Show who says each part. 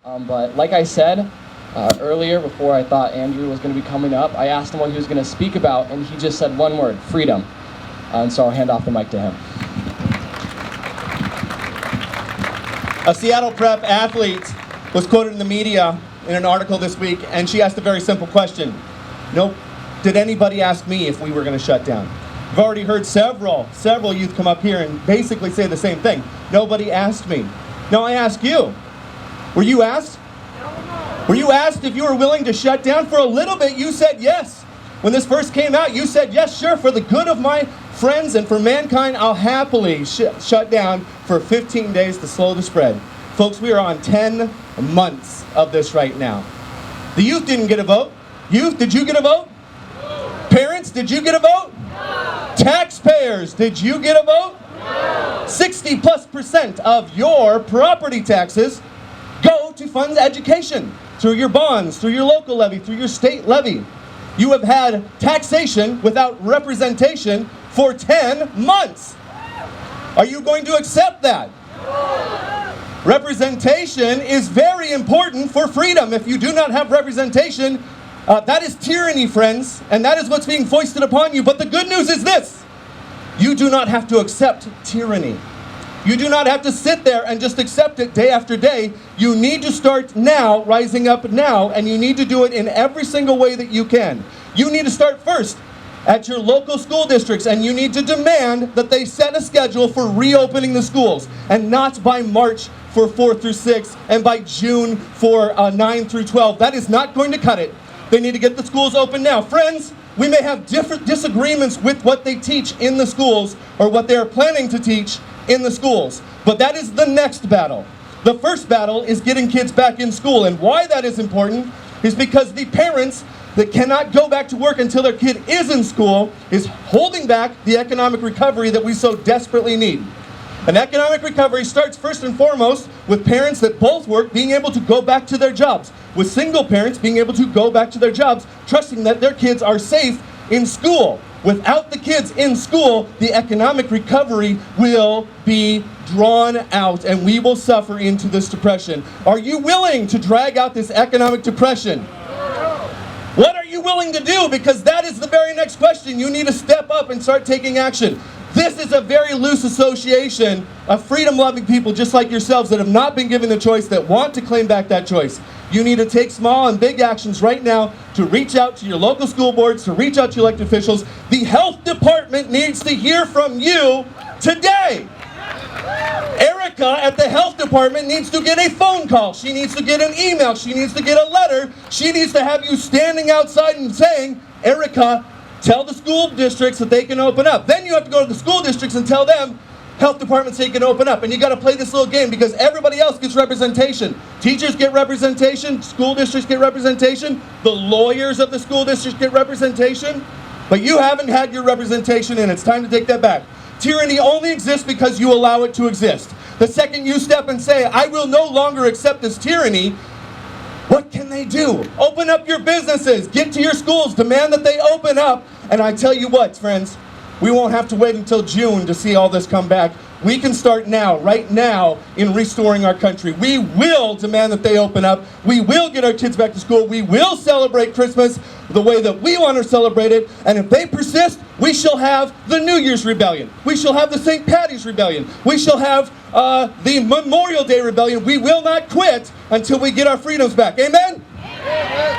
Speaker 1: But like I said earlier, before I thought Andrew was going to be coming up, I asked him what he was going to speak about, and he just said one word: freedom. And so I'll hand off the mic to him.
Speaker 2: A Seattle Prep athlete was quoted in the media in an article this week, and she asked a very simple question. Nope. Did anybody ask me if we were going to shut down? I've already heard several youth come up here and basically say the same thing. Nobody asked me. Now I ask you, were you asked? Were you asked if you were willing to shut down? For a little bit, you said yes. When this first came out, you said, yes, sure, for the good of my friends and for mankind, I'll happily shut down for 15 days to slow the spread. Folks, we are on 10 months of this right now. The youth didn't get a vote. Youth, did you get a vote? No. Parents, did you get a vote? No. Taxpayers, did you get a vote? No. 60+% of your property taxes go to fund education through your bonds, through your local levy, through your state levy. You have had taxation without representation for 10 months. Are you going to accept that? Representation is very important for freedom. If you do not have representation, that is tyranny, friends, and that is what's being foisted upon you. But the good news is this: you do not have to accept tyranny. You do not have to sit there and just accept it day after day. You need to start now, rising up now, and you need to do it in every single way that you can. You need to start first at your local school districts, and you need to demand that they set a schedule for reopening the schools, and not by March for 4 through 6, and by June for 9 through 12. That is not going to cut it. They need to get the schools open now. Friends, we may have different disagreements with what they teach in the schools, or what they are planning to teach in the schools, but that is the next battle. The first battle is getting kids back in school, and why that is important is because the parents that cannot go back to work until their kid is in school is holding back the economic recovery that we so desperately need. An economic recovery starts first and foremost with parents that both work being able to go back to their jobs, with single parents being able to go back to their jobs, trusting that their kids are safe in school. Without the kids in school, the economic recovery will be drawn out, and we will suffer into this depression. Are you willing to drag out this economic depression? What are you willing to do? Because that is the very next question. You need to step up and start taking action. This is a very loose association of freedom-loving people just like yourselves that have not been given the choice, that want to claim back that choice. You need to take small and big actions right now to reach out to your local school boards, to reach out to elected officials. The health department needs to hear from you today. Erica at the health department needs to get a phone call. She needs to get an email. She needs to get a letter. She needs to have you standing outside and saying, Erica, tell the school districts that they can open up. Then you have to go to the school districts and tell them, health departments, they can open up. And you got to play this little game because everybody else gets representation. Teachers get representation. School districts get representation. The lawyers of the school districts get representation. But you haven't had your representation, and it's time to take that back. Tyranny only exists because you allow it to exist. The second you step and say, I will no longer accept this tyranny, what can they do? Open up your businesses. Get to your schools. Demand that they open up. And I tell you what, friends, we won't have to wait until June to see all this come back. We can start now, right now, in restoring our country. We will demand that they open up. We will get our kids back to school. We will celebrate Christmas the way that we want to celebrate it. And if they persist, we shall have the New Year's Rebellion. We shall have the St. Patty's Rebellion. We shall have the Memorial Day Rebellion. We will not quit until we get our freedoms back. Amen? Amen.